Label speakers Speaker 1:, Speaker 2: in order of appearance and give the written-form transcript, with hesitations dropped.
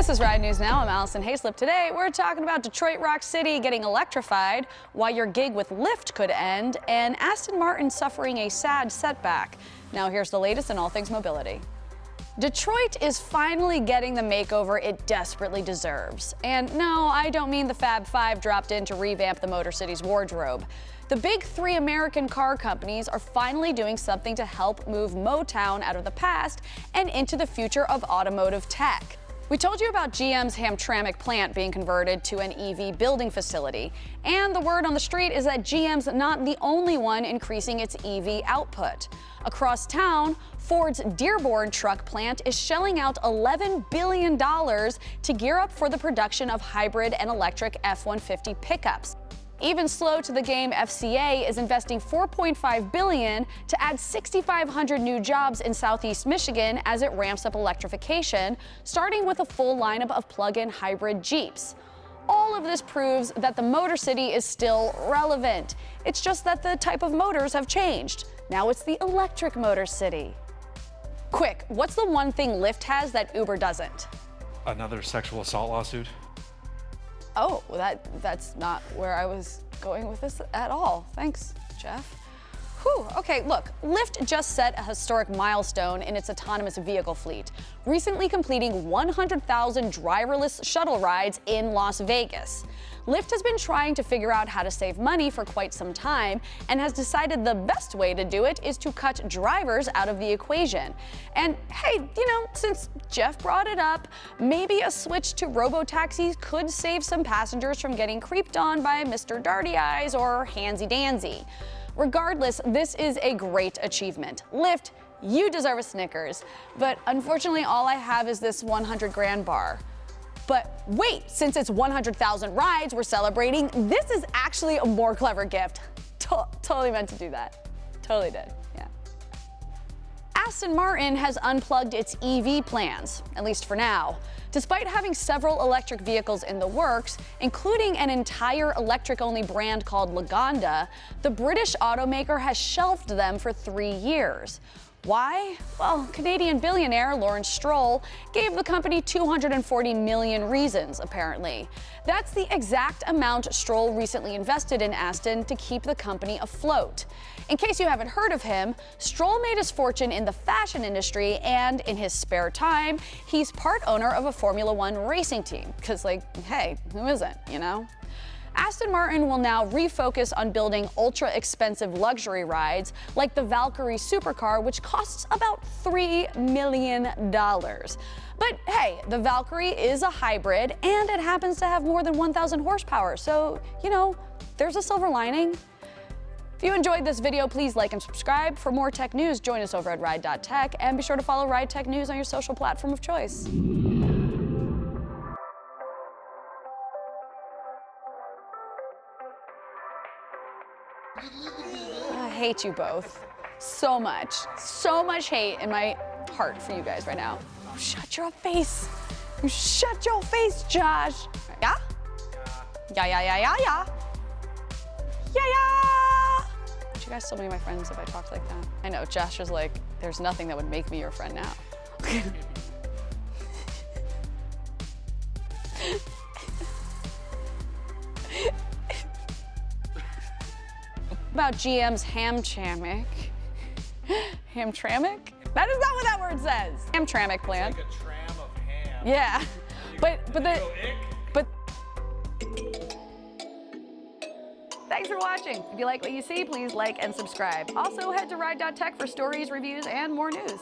Speaker 1: This is Ride News Now. I'm Alison Haislip. Today, we're talking about Detroit Rock City getting electrified, why your gig with Lyft could end, and Aston Martin suffering a sad setback. Now, here's the latest in all things mobility. Detroit is finally getting the makeover it desperately deserves. And no, I don't mean the Fab Five dropped in to revamp the Motor City's wardrobe. The big three American car companies are finally doing something to help move Motown out of the past and into the future of automotive tech. We told you about GM's Hamtramck plant being converted to an EV building facility. And the word on the street is that GM's not the only one increasing its EV output. Across town, Ford's Dearborn truck plant is shelling out $11 billion to gear up for the production of hybrid and electric F-150 pickups. Even slow to the game, FCA is investing $4.5 billion to add 6,500 new jobs in Southeast Michigan as it ramps up electrification, starting with a full lineup of plug-in hybrid Jeeps. All of this proves that the Motor City is still relevant. It's just that the type of motors have changed. Now it's the electric Motor City. Quick, what's the one thing Lyft has that Uber doesn't?
Speaker 2: Another sexual assault lawsuit.
Speaker 1: Oh, that's not where I was going with this at all. Thanks, Jeff. Whew, okay, look, Lyft just set a historic milestone in its autonomous vehicle fleet, recently completing 100,000 driverless shuttle rides in Las Vegas. Lyft has been trying to figure out how to save money for quite some time and has decided the best way to do it is to cut drivers out of the equation. And hey, since Jeff brought it up, maybe a switch to robotaxis could save some passengers from getting creeped on by Mr. Darty Eyes or Handsy Danzy. Regardless, this is a great achievement. Lyft, you deserve a Snickers. But unfortunately, all I have is this 100 grand bar. But wait, since it's 100,000 rides we're celebrating, this is actually a more clever gift. Totally meant to do that. Totally did, yeah. Aston Martin has unplugged its EV plans, at least for now. Despite having several electric vehicles in the works, including an entire electric-only brand called Lagonda, the British automaker has shelved them for 3 years. Why? Well, Canadian billionaire Lawrence Stroll gave the company 240 million reasons, apparently. That's the exact amount Stroll recently invested in Aston to keep the company afloat. In case you haven't heard of him, Stroll made his fortune in the fashion industry, and in his spare time, he's part owner of a Formula One racing team. Because, hey, who isn't, Aston Martin will now refocus on building ultra-expensive luxury rides like the Valkyrie supercar, which costs about $3 million. But hey, the Valkyrie is a hybrid and it happens to have more than 1,000 horsepower, so, there's a silver lining. If you enjoyed this video, please like and subscribe. For more tech news, join us over at ride.tech and be sure to follow RideTechNews on your social platform of choice. I hate you both so much. So much hate in my heart for you guys right now. Oh, shut your face. You shut your face, Josh. Yeah? Yeah. Would you guys still be my friends if I talked like that? I know, Josh was like, there's nothing that would make me your friend now. About GM's Hamtramck. Hamtramck? That is not what that word says. Hamtramck plant.
Speaker 2: It's like a tram of ham.
Speaker 1: Yeah, but thanks for watching. If you like what you see, please like and subscribe. Also, head to ride.tech for stories, reviews, and more news.